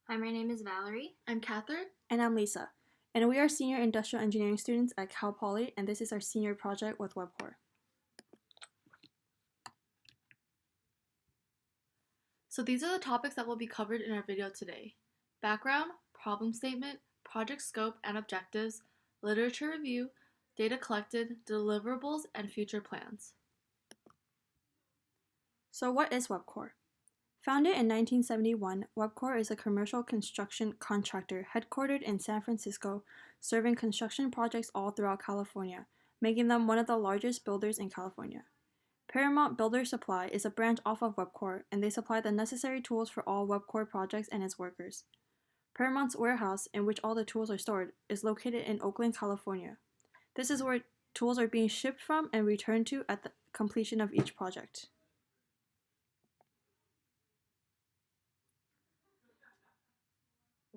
Hi, my name is Valerie. I'm Catherine. And I'm Lisa, and we are senior industrial engineering students at Cal Poly, and this is our senior project with Webcor. So these are the topics that will be covered in our video today. Background, problem statement, project scope and objectives, literature review, data collected, deliverables, and future plans. So what is Webcor? Founded in 1971, Webcor is a commercial construction contractor headquartered in San Francisco, serving construction projects all throughout California, making them one of the largest builders in California. Paramount Builder Supply is a branch off of Webcor, and they supply the necessary tools for all Webcor projects and its workers. Paramount's warehouse, in which all the tools are stored, is located in Oakland, California. This is where tools are being shipped from and returned to at the completion of each project.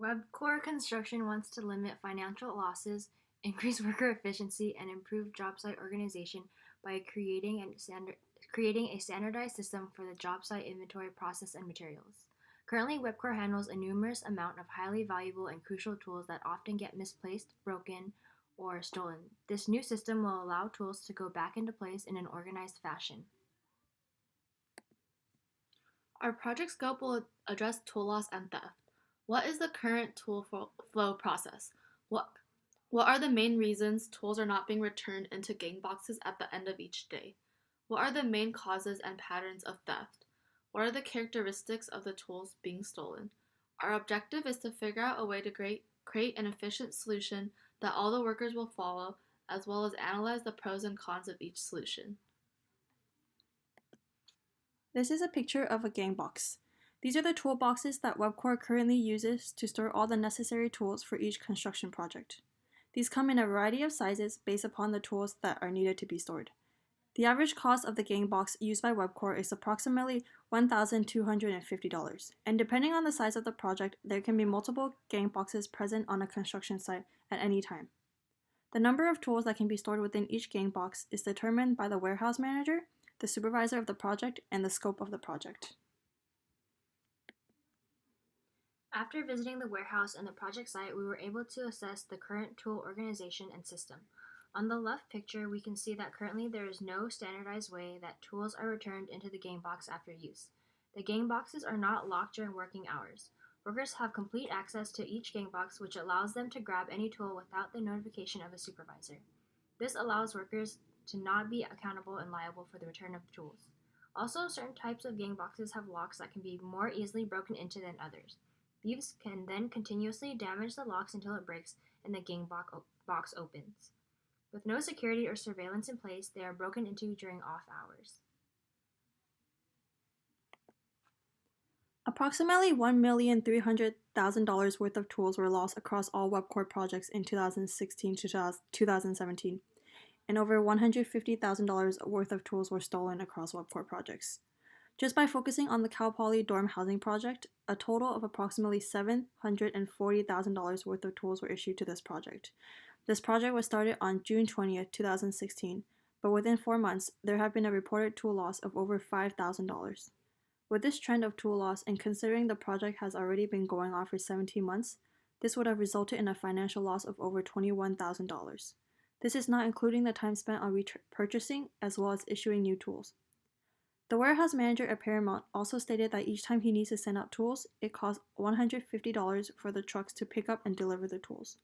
Webcor Construction wants to limit financial losses, increase worker efficiency, and improve job site organization by creating a standardized system for the job site inventory process and materials. Currently, Webcor handles a numerous amount of highly valuable and crucial tools that often get misplaced, broken, or stolen. This new system will allow tools to go back into place in an organized fashion. Our project scope will address tool loss and theft. What is the current tool flow process? What are the main reasons tools are not being returned into gang boxes at the end of each day? What are the main causes and patterns of theft? What are the characteristics of the tools being stolen? Our objective is to figure out a way to create an efficient solution that all the workers will follow, as well as analyze the pros and cons of each solution. This is a picture of a gang box. These are the toolboxes that Webcor currently uses to store all the necessary tools for each construction project. These come in a variety of sizes based upon the tools that are needed to be stored. The average cost of the gang box used by Webcor is approximately $1,250, and depending on the size of the project, there can be multiple gang boxes present on a construction site at any time. The number of tools that can be stored within each gang box is determined by the warehouse manager, the supervisor of the project, and the scope of the project. After visiting the warehouse and the project site, we were able to assess the current tool organization and system. On the left picture, we can see that currently there is no standardized way that tools are returned into the gang box after use. The gang boxes are not locked during working hours. Workers have complete access to each gang box, which allows them to grab any tool without the notification of a supervisor. This allows workers to not be accountable and liable for the return of tools. Also, certain types of gang boxes have locks that can be more easily broken into than others. Thieves can then continuously damage the locks until it breaks and the gang box opens. With no security or surveillance in place, they are broken into during off hours. Approximately $1,300,000 worth of tools were lost across all Webcor projects in 2016 to 2017, and over $150,000 worth of tools were stolen across Webcor projects. Just by focusing on the Cal Poly dorm housing project, a total of approximately $740,000 worth of tools were issued to this project. This project was started on June 20th, 2016, but within 4 months, there have been a reported tool loss of over $5,000. With this trend of tool loss, and considering the project has already been going on for 17 months, this would have resulted in a financial loss of over $21,000. This is not including the time spent on purchasing as well as issuing new tools. The warehouse manager at Paramount also stated that each time he needs to send out tools, it costs $150 for the trucks to pick up and deliver the tools.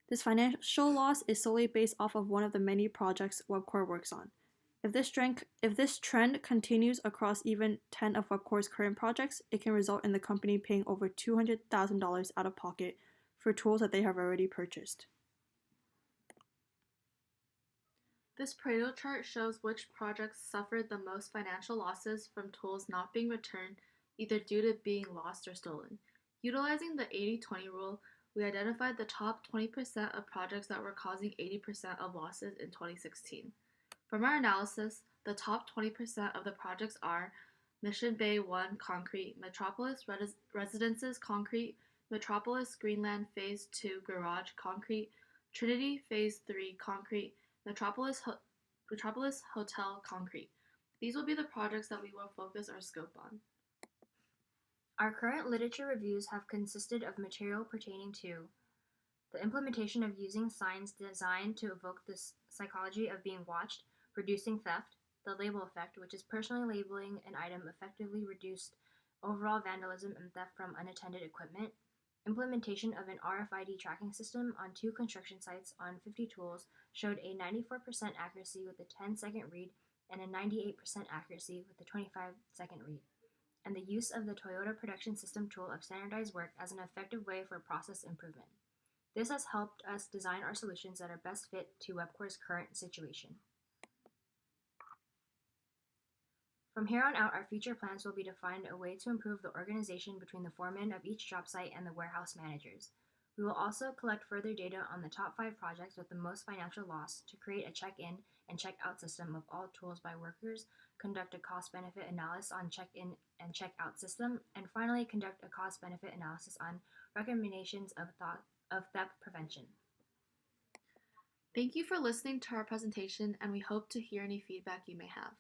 This financial loss is solely based off of one of the many projects Webcor works on. If this trend continues across even 10 of Webcor's current projects, it can result in the company paying over $200,000 out of pocket for tools that they have already purchased. This Pareto chart shows which projects suffered the most financial losses from tools not being returned, either due to being lost or stolen. Utilizing the 80-20 rule, we identified the top 20% of projects that were causing 80% of losses in 2016. From our analysis, the top 20% of the projects are Mission Bay 1 Concrete, Metropolis Residences Concrete, Metropolis Greenland Phase 2 Garage Concrete, Trinity Phase 3 Concrete, Metropolis Hotel Concrete. These will be the projects that we will focus our scope on. Our current literature reviews have consisted of material pertaining to the implementation of using signs designed to evoke the psychology of being watched, reducing theft, the label effect, which is personally labeling an item effectively reduced overall vandalism and theft from unattended equipment, implementation of an RFID tracking system on 2 construction sites on 50 tools showed a 94% accuracy with a 10-second read and a 98% accuracy with a 25-second read, and the use of the Toyota Production System tool of standardized work as an effective way for process improvement. This has helped us design our solutions that are best fit to Webcor's current situation. From here on out, our future plans will be to find a way to improve the organization between the foreman of each job site and the warehouse managers. We will also collect further data on the top 5 projects with the most financial loss to create a check-in and check-out system of all tools by workers, conduct a cost-benefit analysis on check-in and check-out system, and finally conduct a cost-benefit analysis on recommendations of theft prevention. Thank you for listening to our presentation, and we hope to hear any feedback you may have.